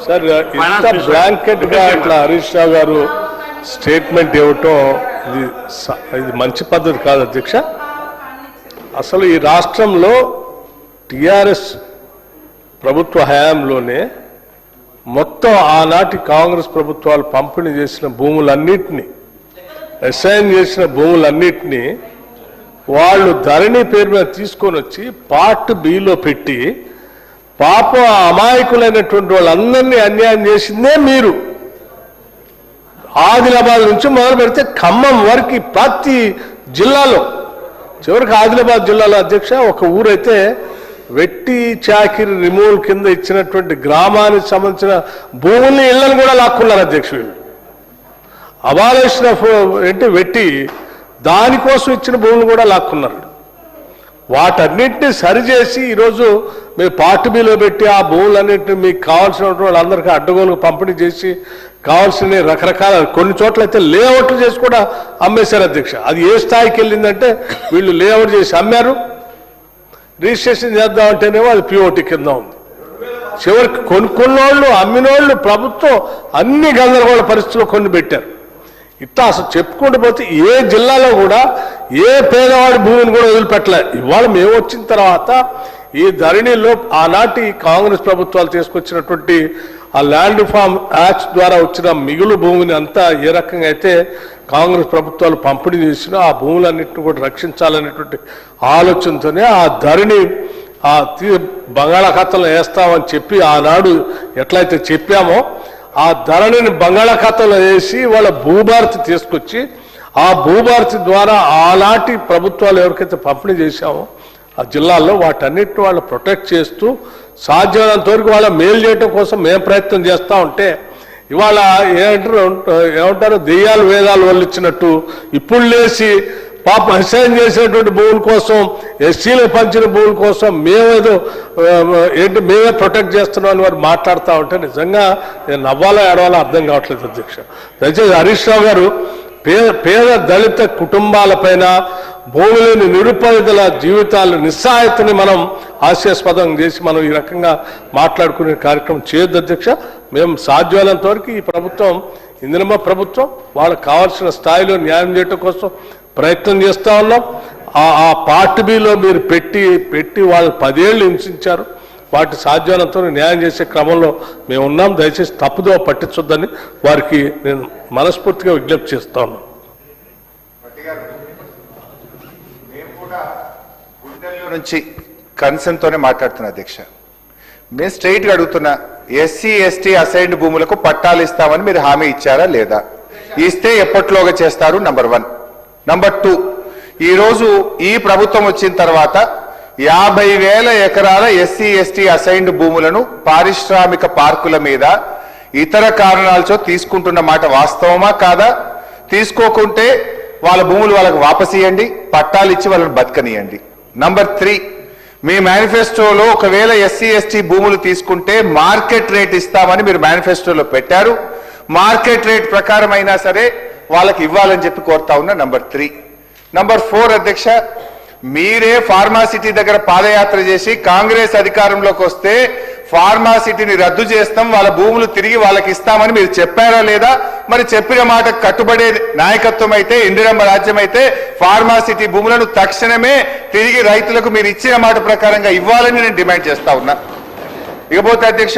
Sir ఇంత blanket గా ఇట్లా హరీష్ రావు గారు స్టేట్మెంట్ ఇవ్వటం ఇది మంచి పద్ధతి కాదు అధ్యక్ష. అసలు ఈ రాష్ట్రంలో టిఆర్ఎస్ ప్రభుత్వ హయాంలోనే మొత్తం ఆనాటి కాంగ్రెస్ ప్రభుత్వాలు పంపిణీ చేసిన భూములన్నింటినీ, అసైన్ చేసిన భూములన్నింటినీ వాళ్ళు ధరణి పేరు మీద తీసుకొని వచ్చి పార్ట్ బిలో పెట్టి పాపం అమాయకులైనటువంటి వాళ్ళందరినీ అన్యాయం చేసిందే మీరు. ఆదిలాబాద్ నుంచి మొదలు పెడితే ఖమ్మం వరకు ప్రతి జిల్లాలో, చివరికి ఆదిలాబాద్ జిల్లాలో అధ్యక్ష ఒక ఊరైతే వెట్టి చాకిరి రిమూవల్ కింద ఇచ్చినటువంటి గ్రామానికి సంబంధించిన భూముల్ని ఇళ్లను కూడా లాక్కున్నారు అధ్యక్షులు. అబాలేషన్ ఏంటి వెట్టి దానికోసం ఇచ్చిన భూములు కూడా లాక్కున్నారు. వాటన్నింటినీ సరిచేసి ఈరోజు మీరు పార్టీ బిలో పెట్టి ఆ భూములన్నింటినీ మీకు కావాల్సిన వాళ్ళందరికీ అడ్డగోలుకు పంపిణీ చేసి కావాల్సిన రకరకాల కొన్ని చోట్ల అయితే లేఅవుట్లు చేసి కూడా అమ్మేశారు అధ్యక్ష. అది ఏ స్థాయికి వెళ్ళిందంటే వీళ్ళు లేఅవుట్ చేసి అమ్మారు, రిజిస్ట్రేషన్ చేద్దామంటేనేమో అది పిఓటి కింద ఉంది. చివరికి కొనుక్కున్నోళ్ళు అమ్మినోళ్ళు ప్రభుత్వం అన్ని గందరగోళ పరిస్థితుల్లో కొన్ని పెట్టారు. ఇట్లా అసలు చెప్పుకుంటూ పోతే ఏ జిల్లాలో కూడా ఏ పేదవాడి భూమిని కూడా వదిలిపెట్టలే. ఇవాళ మేము వచ్చిన తర్వాత ఈ ధరణిలో ఆనాటి కాంగ్రెస్ ప్రభుత్వాలు తీసుకొచ్చినటువంటి ఆ ల్యాండ్ రిఫార్మ్ యాక్ట్స్ ద్వారా వచ్చిన మిగులు భూమిని అంతా ఏ రకంగా అయితే కాంగ్రెస్ ప్రభుత్వాలు పంపిణీ చేసినా ఆ భూములన్నింటినీ కూడా రక్షించాలనేటువంటి ఆలోచనతోనే ఆ ధరణి ఆ బంగాళాఖాతంలో వేస్తామని చెప్పి ఆనాడు ఎట్లయితే చెప్పామో ఆ ధరణిని బంగాళాఖాతంలో వేసి వాళ్ళ భూభారతి తీసుకొచ్చి ఆ భూభారతి ద్వారా ఆనాటి ప్రభుత్వాలు ఎవరికైతే పంపిణీ చేశామో ఆ జిల్లాల్లో వాటన్నిటిని వాళ్ళు ప్రొటెక్ట్ చేస్తూ సాధ్యమైనంత వరకు వాళ్ళ మేలు చేయడం కోసం మేము ప్రయత్నం చేస్తూ ఉంటే ఇవాళ ఏమంటారు దెయ్యాలు వేదాలు వల్లిచ్చినట్టు ఇప్పుడు లేచి పాప అసైన్ చేసినటువంటి భూముల కోసం, ఎస్సీలకు పంచిన భూముల కోసం మేమే ప్రొటెక్ట్ చేస్తున్నాం అని వారు మాట్లాడుతూ ఉంటే నిజంగా నేను నవ్వాలో ఏడవాలో అర్థం కావట్లేదు అధ్యక్ష. దయచేసి హరీష్ రావు గారు పేద దళిత కుటుంబాలపైన భూములేని నిరుపేదల జీవితాల నిస్సహాయతని మనం హాస్యాస్పదం చేసి మనం ఈ రకంగా మాట్లాడుకునే కార్యక్రమం చేయొద్దు అధ్యక్ష. మేము సాధ్యమైనంత వరకు ఈ ప్రభుత్వం ఇందిరమ్మ ప్రభుత్వం వాళ్ళకి కావాల్సిన స్థాయిలో న్యాయం చేయడం కోసం ప్రయత్నం చేస్తూ ఉన్నాం. ఆ పార్ట్ బిలో మీరు పెట్టి వాళ్ళు 10 ఏళ్ళు హింసించారు. వాటి సాధ్యమైనంత న్యాయం చేసే క్రమంలో మేము ఉన్నాం. దయచేసి తప్పుదో పట్టించొద్దని వారికి నేను మనస్ఫూర్తిగా విజ్ఞప్తి చేస్తా ఉన్నాను. నుంచి కన్సర్న్ తోనే మాట్లాడుతున్నా అధ్యక్ష. మేము స్ట్రైట్ గా అడుగుతున్నా, ఎస్సీ ఎస్టీ అసైన్డ్ భూములకు పట్టాలు ఇస్తామని మీరు హామీ ఇచ్చారా లేదా? ఇస్తే ఎప్పట్లోగా చేస్తారు? నంబర్ 1. నంబర్ 2, ఈరోజు ఈ ప్రభుత్వం వచ్చిన తర్వాత 50,000 ఎకరాల ఎస్సీ ఎస్టీ అసైన్డ్ భూములను పారిశ్రామిక పార్కుల మీద ఇతర కారణాలతో తీసుకుంటున్న మాట వాస్తవమా కాదా? తీసుకోకుంటే వాళ్ళ భూములు వాళ్ళకు వాపసు ఇవ్వండి, పట్టాలు ఇచ్చి వాళ్ళని బతకనియండి. నంబర్ 3, మీ మేనిఫెస్టోలో ఒకవేళ ఎస్సీ ఎస్టీ భూములు తీసుకుంటే మార్కెట్ రేట్ ఇస్తామని మీరు మేనిఫెస్టోలో పెట్టారు. మార్కెట్ రేట్ ప్రకారం అయినా సరే వాళ్ళకి ఇవ్వాలని చెప్పి కోరుతా ఉన్నా. నంబర్ 3. నంబర్ 4 అధ్యక్ష, మీరే ఫార్మాసిటీ దగ్గర పాదయాత్ర చేసి కాంగ్రెస్ అధికారంలోకి వస్తే ఫార్మాసిటీని రద్దు చేస్తాం, వాళ్ళ భూములు తిరిగి వాళ్ళకి ఇస్తామని మీరు చెప్పారా లేదా? మరి చెప్పిన మాట కట్టుబడే నాయకత్వం అయితే, ఇందిరమ్మ రాజ్యం అయితే ఫార్మాసిటీ భూములను తక్షణమే తిరిగి రైతులకు మీరు ఇచ్చిన మాట ప్రకారంగా ఇవ్వాలని నేను డిమాండ్ చేస్తా ఉన్నా. ఇకపోతే అధ్యక్ష,